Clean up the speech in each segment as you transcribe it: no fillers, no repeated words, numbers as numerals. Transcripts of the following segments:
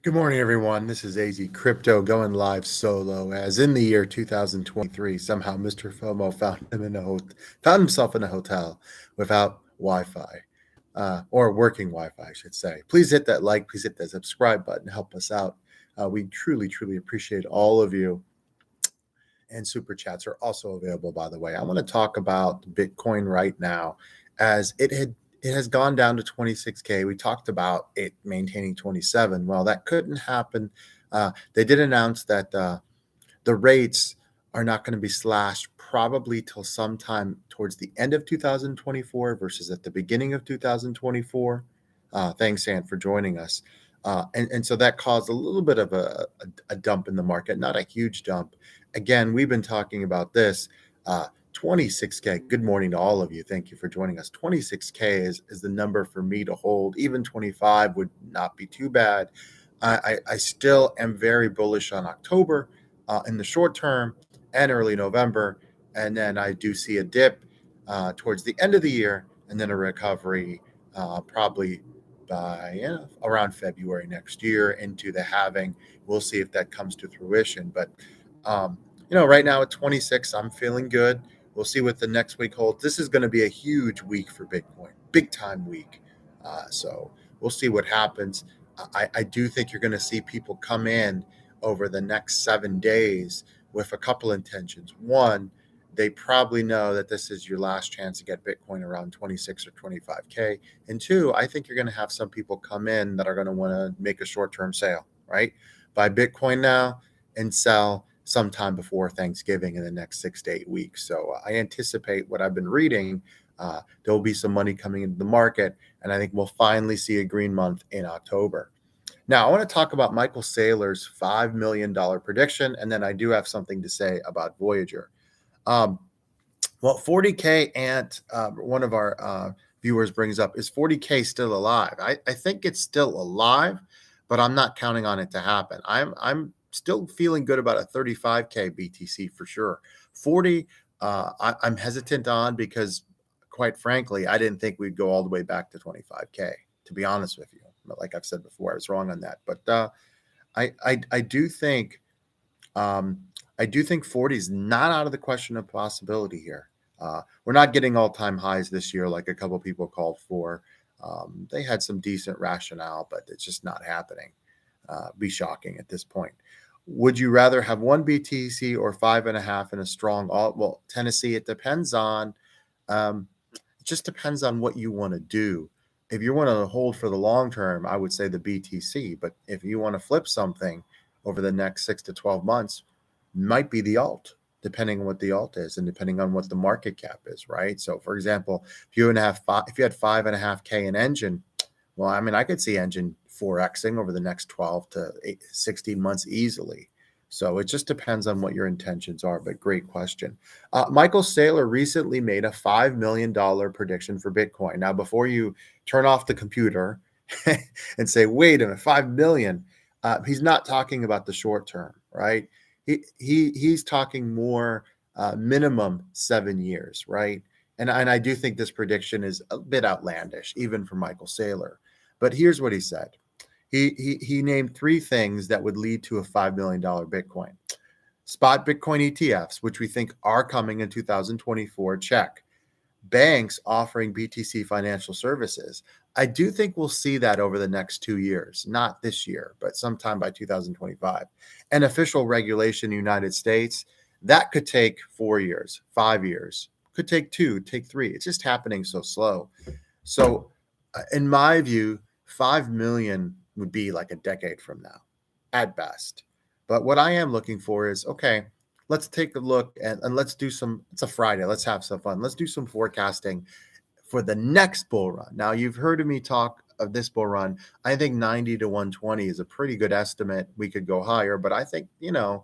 Good morning, everyone. This is AZcrypto going live solo. As in the year 2023, somehow Mr. FOMO found himself in a hotel without Wi-Fi, or working Wi-Fi, I should say. Please hit that like, please hit that subscribe button, help us out. We truly, truly appreciate all of you. And super chats are also available, by the way. I want to talk about Bitcoin right now, as it has gone down to 26K. We talked about it maintaining 27. Well, that couldn't happen. They did announce that the rates are not going to be slashed probably till sometime towards the end of 2024 versus at the beginning of 2024. Thanks, Ann, for joining us. And so that caused a little bit of a dump in the market, not a huge dump. Again, we've been talking about this. 26K. Good morning to all of you. Thank you for joining us. 26K is the number for me to hold. Even 25 would not be too bad. I still am very bullish on October in the short term and early November. And then I do see a dip towards the end of the year and then a recovery probably by around February next year into the halving. We'll see if that comes to fruition. But, right now at 26, I'm feeling good. We'll see what the next week holds. This is going to be a huge week for Bitcoin, big time week. So we'll see what happens. I do think you're going to see people come in over the next 7 days with a couple intentions. One, they probably know that this is your last chance to get Bitcoin around 26 or 25K. And two, I think you're going to have some people come in that are going to want to make a short-term sale, right? Buy Bitcoin now and sell sometime before Thanksgiving in the next 6 to 8 weeks. So I anticipate what I've been reading. There will be some money coming into the market, and I think we'll finally see a green month in October. Now, I want to talk about Michael Saylor's $5 million prediction, and then I do have something to say about Voyager. Well, 40K, and one of our viewers brings up, is 40K still alive? I think it's still alive, but I'm not counting on it to happen. I'm still feeling good about a 35K BTC for sure. 40, I'm hesitant on because, quite frankly, I didn't think we'd go all the way back to 25K, to be honest with you. But like I've said before, I was wrong on that. But I do think 40 is not out of the question of possibility here. We're not getting all-time highs this year like a couple people called for. They had some decent rationale, but it's just not happening. Be shocking at this point. Would you rather have one BTC or 5.5 in a strong alt? Well, Tennessee, it depends on. It just depends on what you want to do. If you want to hold for the long term, I would say the BTC. But if you want to flip something over the next 6 to 12 months, might be the alt, depending on what the alt is and depending on what the market cap is, right? So, for example, if you had 5.5K in Engine, well, I mean, I could see Engine 4xing over the next 12 to 16 months easily. So it just depends on what your intentions are, but great question. Michael Saylor recently made a $5 million prediction for Bitcoin. Now, before you turn off the computer and say, wait a minute, 5 million, he's not talking about the short term, right? He's talking more minimum 7 years, right? And I do think this prediction is a bit outlandish, even for Michael Saylor. But here's what he said. He named 3 things that would lead to a $5 million Bitcoin. Spot Bitcoin ETFs, which we think are coming in 2024, check. Banks offering BTC financial services. I do think we'll see that over the next 2 years, not this year, but sometime by 2025. And official regulation in the United States, that could take 4 years, 5 years, could take 2, take 3. It's just happening so slow. So in my view, 5 million would be like a decade from now at best. But what I am looking for is, okay, let's take a look and let's do some, it's a Friday, let's have some fun. Let's do some forecasting for the next bull run. Now, you've heard of me talk of this bull run. I think 90 to 120 is a pretty good estimate. We could go higher, but I think, 90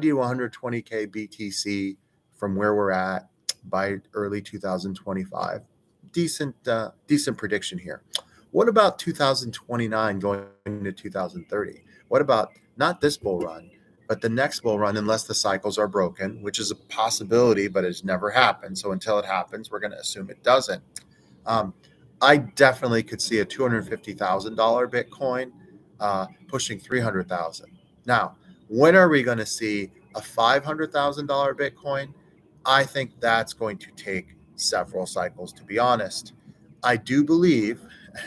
to 120K BTC from where we're at by early 2025. Decent prediction here. What about 2029 going to 2030? What about not this bull run, but the next bull run, unless the cycles are broken, which is a possibility, but it's never happened. So until it happens, we're going to assume it doesn't. I definitely could see a $250,000 Bitcoin pushing 300,000. Now, when are we going to see a $500,000 Bitcoin? I think that's going to take several cycles, to be honest. I do believe,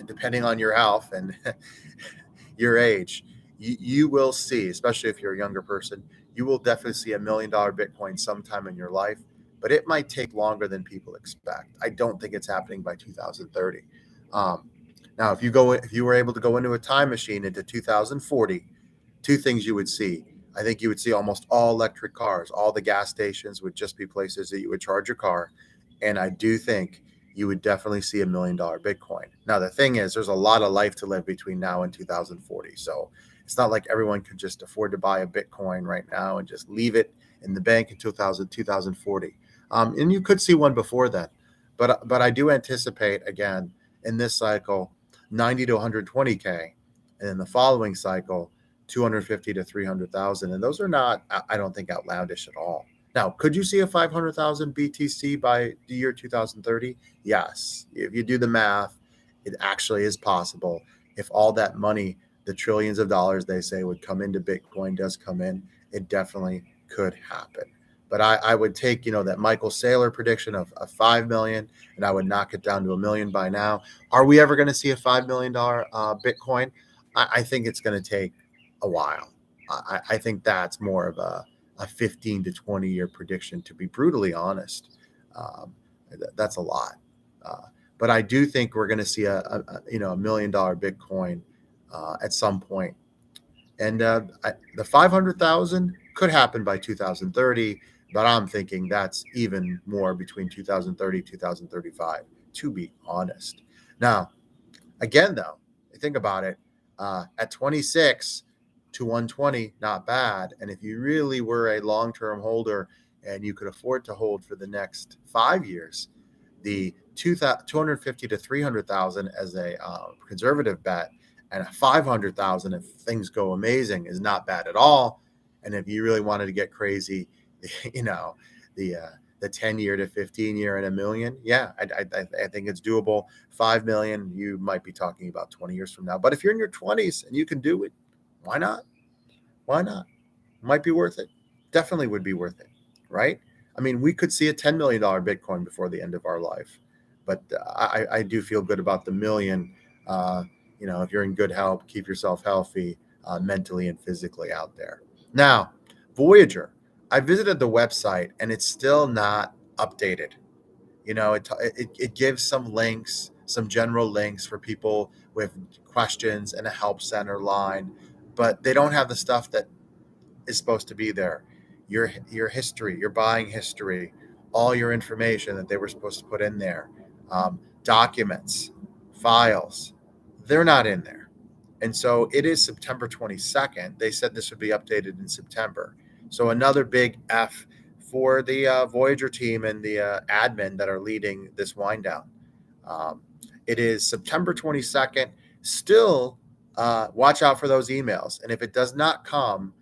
depending on your health and your age, you will see, especially if you're a younger person, you will definitely see $1 million Bitcoin sometime in your life, but it might take longer than people expect. I don't think it's happening by 2030. Now, if you were able to go into a time machine into 2040, two things you would see. I think you would see almost all electric cars. All the gas stations would just be places that you would charge your car. And I do think you would definitely see $1 million Bitcoin. Now, the thing is, there's a lot of life to live between now and 2040. So it's not like everyone could just afford to buy a Bitcoin right now and just leave it in the bank until 2040. And you could see one before then. But I do anticipate, again, in this cycle, 90 to 120K. And in the following cycle, 250 to 300,000. And those are not, I don't think, outlandish at all. Now, could you see a 500,000 BTC by the year 2030? Yes. If you do the math, it actually is possible. If all that money, the trillions of dollars they say would come into Bitcoin does come in, it definitely could happen. But I would take, that Michael Saylor prediction of 5 million, and I would knock it down to 1 million by now. Are we ever going to see a $5 million Bitcoin? I think it's going to take a while. I think that's more of a 15 to 20 year prediction, to be brutally honest. That's a lot. But I do think we're going to see $1 million Bitcoin at some point. And the 500,000 could happen by 2030, but I'm thinking that's even more between 2030 2035, to be honest. Now, again, though, think about it, at 26 to 120, not bad. And if you really were a long-term holder and you could afford to hold for the next 5 years, the 250 to 300,000 as a conservative bet, and a 500,000 if things go amazing is not bad at all. And if you really wanted to get crazy, the 10-year to 15-year and $1 million, yeah, I think it's doable. 5 million, you might be talking about 20 years from now. But if you're in your 20s and you can do it, why not? Why not? Might be worth it. Definitely would be worth it, right? I mean, we could see a $10 million Bitcoin before the end of our life. But I do feel good about the million. If you're in good health, keep yourself healthy mentally and physically out there. Now, Voyager. I visited the website and it's still not updated. It gives some links, some general links for people with questions and a help center line, but they don't have the stuff that is supposed to be there. Your history, your buying history, all your information that they were supposed to put in there, documents, files, they're not in there. And so it is September 22nd. They said this would be updated in September. So another big F for the Voyager team and the admin that are leading this wind down. It is September 22nd. Still, watch out for those emails. And if it does not come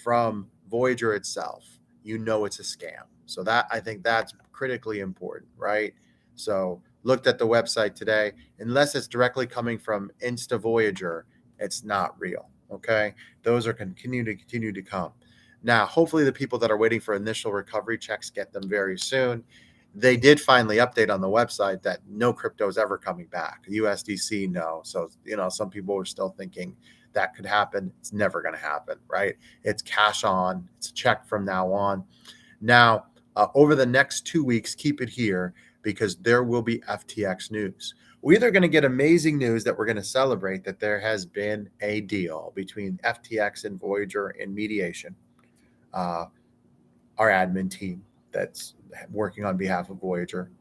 from Voyager itself, it's a scam. So I think that's critically important, right? So looked at the website today. Unless it's directly coming from Insta Voyager, it's not real. Okay. Those are continue to come. Now, hopefully the people that are waiting for initial recovery checks get them very soon. They did finally update on the website that no crypto is ever coming back. USDC, no. So, some people are still thinking that could happen. It's never going to happen, right? It's cash on. It's a check from now on. Now, over the next 2 weeks, keep it here because there will be FTX news. We're either going to get amazing news that we're going to celebrate that there has been a deal between FTX and Voyager in mediation, our admin team that's working on behalf of Voyager,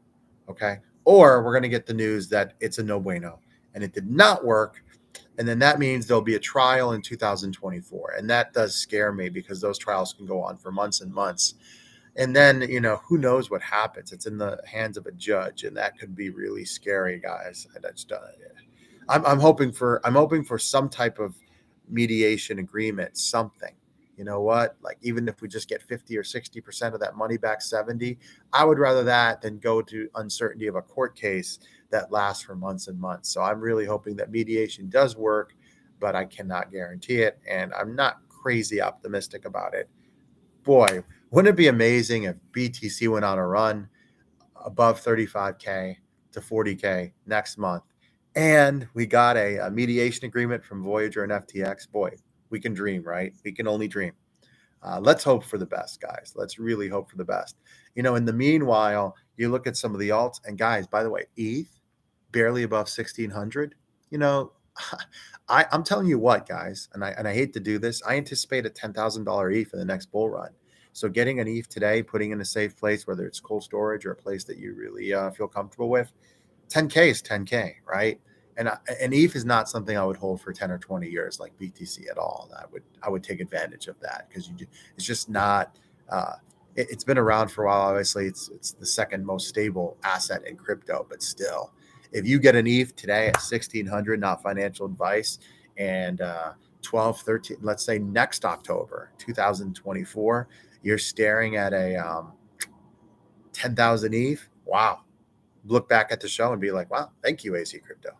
okay? Or we're going to get the news that it's a no bueno and it did not work, and then that means there'll be a trial in 2024, and that does scare me because those trials can go on for months and months. And then, who knows what happens? It's in the hands of a judge, and that could be really scary, guys. I'm hoping for some type of mediation agreement, something. You know what? Like, even if we just get 50 or 60% of that money back, 70, I would rather that than go to uncertainty of a court case that lasts for months and months. So I'm really hoping that mediation does work. but I cannot guarantee it. And I'm not crazy optimistic about it. Boy, wouldn't it be amazing if BTC went on a run above 35K to 40K next month, and we got a mediation agreement from Voyager and FTX? Boy, we can dream, right? We can only dream. Let's hope for the best, guys. Let's really hope for the best. In the meanwhile, you look at some of the alts, and guys, by the way, ETH barely above 1600. You know, I'm telling you what, guys, and I hate to do this. I anticipate a $10,000 ETH in the next bull run. So getting an ETH today, putting in a safe place, whether it's cold storage or a place that you really feel comfortable with, 10K is 10K, right? And ETH is not something I would hold for 10 or 20 years like BTC at all. I would take advantage of that because it's just not. It's been around for a while. Obviously, it's the second most stable asset in crypto, but still, if you get an ETH today at 1600, not financial advice, and 12, 13, let's say next October 2024, you're staring at a 10,000 ETH. Wow. Look back at the show and be like, wow, thank you, AZcrypto.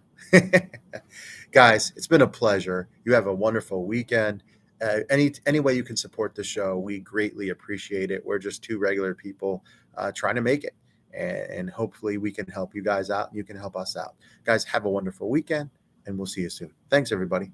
Guys, it's been a pleasure. You have a wonderful weekend. Any way you can support the show, we greatly appreciate it. We're just two regular people trying to make it. And hopefully we can help you guys out and you can help us out. Guys, have a wonderful weekend, and we'll see you soon. Thanks, everybody.